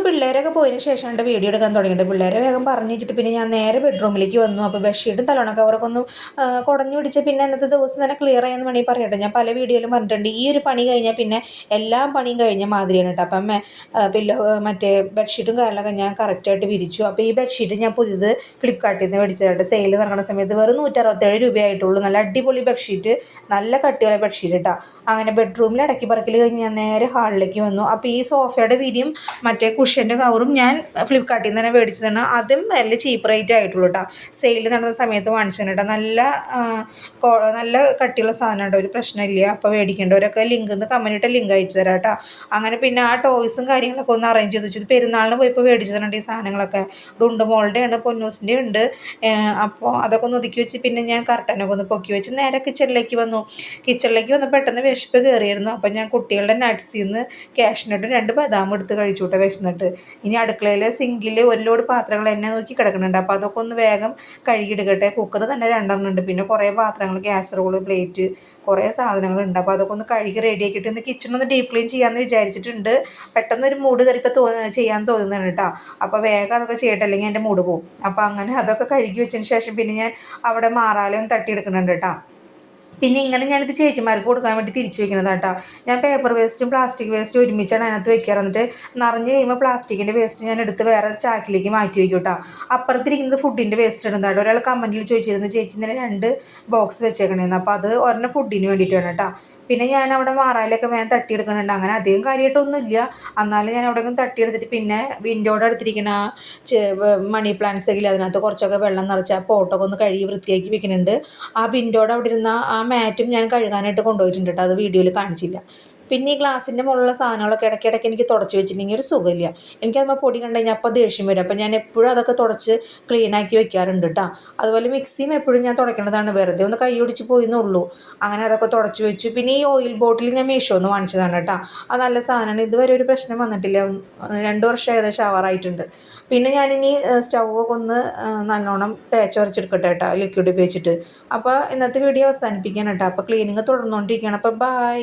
പിള്ളേരൊക്കെ പോയതിന് ശേഷമാണ് വീഡിയോ എടുക്കാൻ തുടങ്ങിയിട്ട്. പിള്ളേരെ വേഗം പറഞ്ഞു വെച്ചിട്ട് പിന്നെ ഞാൻ നേരെ ബെഡ്റൂമിലേക്ക് വന്നു. അപ്പോൾ ബെഡ്ഷീറ്റും തലോണ കവറൊക്കെ ഒന്ന് കുടഞ്ഞു പിടിച്ച് പിന്നെ അന്നത്തെ ദിവസം തന്നെ ക്ലിയർ ആയെന്ന് വേണമെങ്കിൽ പറയട്ടെ. ഞാൻ പല വീഡിയോയിലും പറഞ്ഞിട്ടുണ്ട്, ഈ ഒരു പണി കഴിഞ്ഞാൽ പിന്നെ എല്ലാ പണിയും കഴിഞ്ഞ മാതിരിയാണ് കേട്ടോ. അപ്പം മറ്റേ ബെഡ്ഷീറ്റും കാര്യങ്ങളൊക്കെ ഞാൻ കറക്റ്റായിട്ട് വിരിച്ചു. അപ്പോൾ ഈ ബെഡ്ഷീറ്റ് ഞാൻ പുതിയത് ഫ്ലിപ്കാർട്ടിൽ നിന്ന് മേടിച്ചതായിട്ട് സെയിൽ നടക്കുന്ന സമയത്ത് വെറും 167 രൂപയായിട്ടുള്ളൂ. നല്ല അടിപൊളി ബെഡ്ഷീറ്റ്, നല്ല കട്ടിയുള്ള ബെഡ്ഷീറ്റ് കേട്ടോ. അങ്ങനെ ബെഡ്റൂമിൽ ഇടയ്ക്ക് പറക്കൽ കഴിഞ്ഞ് ഞാൻ നേരെ ഹാളിലേക്ക് വന്നു. അപ്പോൾ ഈ സോഫയുടെ വിരിയും മറ്റേ കുഷ്യൻ്റെ കവറും ഞാൻ ഫ്ലിപ്കാർട്ടിൽ നിന്ന് തന്നെ മേടിച്ചതാണ്. അതും വലിയ ചീപ്പ് റേറ്റ് ആയിട്ടുള്ളൂ കേട്ടോ. സെയിൽ നടന്ന സമയത്ത് വാങ്ങിച്ചതാണ് കേട്ടോ. നല്ല കട്ടിയുള്ള സാധനം കേട്ടോ, ഒരു പ്രശ്നമില്ല. അപ്പോൾ മേടിക്കേണ്ടവരൊക്കെ കമ്പനിയുടെ ലിങ്ക് അയച്ചു തരാം കേട്ടോ. അങ്ങനെ പിന്നെ ആ ടോയ്സും കാര്യങ്ങളൊക്കെ ഒന്ന് അറേഞ്ച് ചെയ്ത് വെച്ചു. പെരുന്നാളിന് പോയപ്പോൾ മേടിച്ചിട്ടുണ്ട് ഈ സാധനങ്ങളൊക്കെ. ഡുണ്ട് മോളുടെ ഉണ്ട്, പൊന്നൂസിൻ്റെ ഉണ്ട്. അപ്പോൾ അതൊക്കെ ഒന്ന് ഒതുക്കി വെച്ച് പിന്നെ ഞാൻ കർട്ടനൊക്കെ ഒന്ന് പൊക്കി വെച്ച് നേരെ കിച്ചണിലേക്ക് വന്നു. പെട്ടെന്ന് വിശപ്പ് കയറിയിരുന്നു. അപ്പോൾ ഞാൻ കുട്ടികളുടെ നട്ട്സിൽ നിന്ന് കാഷ്നട്ടും 2 ബദാം എടുത്ത് കഴിച്ചു കേട്ടോ വിശന്നിട്ട്. ഇനി അടുക്കളയിലെ സിങ്കിൽ ഒരു ലോഡ് പാത്രങ്ങൾ എന്നെ നോക്കി കിടക്കുന്നുണ്ട്. അപ്പോൾ അതൊക്കെ ഒന്ന് വേഗം കഴുകിയെടുക്കട്ടെ. കുക്കർ തന്നെ 2 ഉണ്ട്. പിന്നെ കുറേ പാത്രങ്ങൾ, കാസറോള്, പ്ലേറ്റ്, കുറേ സാധനങ്ങളുണ്ട്. അപ്പോൾ അതൊക്കെ ഒന്ന് കഴുകി റെഡിയാക്കിയിട്ട് ഇന്ന് കിച്ചണൊന്ന് ഡീപ്പ് ക്ലീൻ ചെയ്യാമെന്ന് വിചാരിച്ചിട്ടുണ്ട്. പെട്ടെന്നൊരു മൂഡ് കയറിപ്പോൾ ചെയ്യാൻ തോന്നുന്നുണ്ട് കേട്ടോ. അപ്പോൾ വേഗം അതൊക്കെ ചെയ്യട്ടെ, അല്ലെങ്കിൽ എൻ്റെ മൂഡ് പോകും. അപ്പോൾ അങ്ങനെ അതൊക്കെ കഴുകി വെച്ചതിന് ശേഷം പിന്നെ ഞാൻ അവിടെ മാറാലും തട്ടിയെടുക്കുന്നുണ്ട് കേട്ടോ. പിന്നെ ഇങ്ങനെ ഞാനിത് ചേച്ചിമാർക്ക് കൊടുക്കാൻ വേണ്ടി തിരിച്ചു വെക്കുന്നത് കേട്ടോ. ഞാൻ പേപ്പർ വേസ്റ്റും പ്ലാസ്റ്റിക് വേസ്റ്റും ഒരുമിച്ചാണ് അതിനകത്ത് വെക്കാറ്. എന്നിട്ട് നിറഞ്ഞു കഴിയുമ്പോൾ പ്ലാസ്റ്റിക്കിൻ്റെ വേസ്റ്റ് ഞാൻ എടുത്ത് വേറെ ചാക്കിലേക്ക് മാറ്റി വയ്ക്കും കേട്ടോ. അപ്പുറത്തിരിക്കുന്നത് ഫുഡിൻ്റെ വേസ്റ്റ് ഇടുന്നതാണ്. ഒരാൾ കമൻറ്റിൽ ചോദിച്ചിരുന്നു, ചേച്ചി ഇന്നലെ 2 ബോക്സ് വെച്ചേക്കണേന്ന്. അപ്പോൾ അത് ഒരെണ്ണം ഫുഡിന് വേണ്ടിയിട്ടാണ് കേട്ടോ. പിന്നെ ഞാൻ അവിടെ മാറാലൊക്കെ വേഗം തട്ടിയെടുക്കുന്നുണ്ട്. അങ്ങനെ അധികം കാര്യമായിട്ടൊന്നുമില്ല, എന്നാലും ഞാൻ എവിടെയെങ്കിലും തട്ടിയെടുത്തിട്ട് പിന്നെ വിൻഡോയുടെ അടുത്തിരിക്കുന്ന മണി പ്ലാന്റ്സ് ഒക്കെ അതിനകത്ത് കുറച്ചൊക്കെ വെള്ളം നിറച്ച് ആ പോട്ടൊക്കെ ഒന്ന് കഴുകി വൃത്തിയാക്കി വെക്കുന്നുണ്ട്. ആ വിൻഡോയുടെ അവിടെ ഇരുന്ന ആ മാറ്റും ഞാൻ കഴുകാനായിട്ട് കൊണ്ടുപോയിട്ടുണ്ട് കേട്ടോ. അത് വീഡിയോയിൽ കാണിച്ചില്ല. പിന്നെ ഈ ഗ്ലാസിൻ്റെ മുകളിലുള്ള സാധനങ്ങളൊക്കെ ഇടയ്ക്കിടയ്ക്ക് എനിക്ക് തുടച്ച് വെച്ചിട്ടുണ്ടെങ്കിൽ ഒരു സുഖമില്ല. എനിക്കതുമ്പോൾ പൊടി കണ്ടു കഴിഞ്ഞാൽ അപ്പോൾ ദേഷ്യം വരും. അപ്പോൾ ഞാൻ എപ്പോഴും അതൊക്കെ തുടച്ച് ക്ലീനാക്കി വെക്കാറുണ്ട് കേട്ടോ. അതുപോലെ മിക്സിയും എപ്പോഴും ഞാൻ തുടയ്ക്കേണ്ടതാണ്, വെറുതെ ഒന്ന് കൈ ഒടിച്ച് പോയെന്നുള്ളൂ. അങ്ങനെ അതൊക്കെ തുടച്ച് വെച്ചു. പിന്നെ ഈ ഓയിൽ ബോട്ടിൽ ഞാൻ മീഷോ ഒന്ന് വാങ്ങിച്ചതാണ് കേട്ടോ. അത് നല്ല സാധനമാണ്. ഇതുവരെ ഒരു പ്രശ്നം വന്നിട്ടില്ല. 2 വർഷം ഏകദേശം ആവാറായിട്ടുണ്ട്. പിന്നെ ഞാനിനി സ്റ്റൗവൊക്കെ ഒന്ന് നല്ലോണം തേച്ചുരച്ചെടുക്കട്ടെ കേട്ടോ, ലിക്വിഡ് ഉപയോഗിച്ചിട്ട്. അപ്പോൾ ഇന്നത്തെ വീഡിയോ അവസാനിപ്പിക്കാൻ കേട്ടോ. അപ്പോൾ ക്ലീനിങ് തുടർന്നുകൊണ്ടിരിക്കുകയാണ്. അപ്പോൾ ബൈ.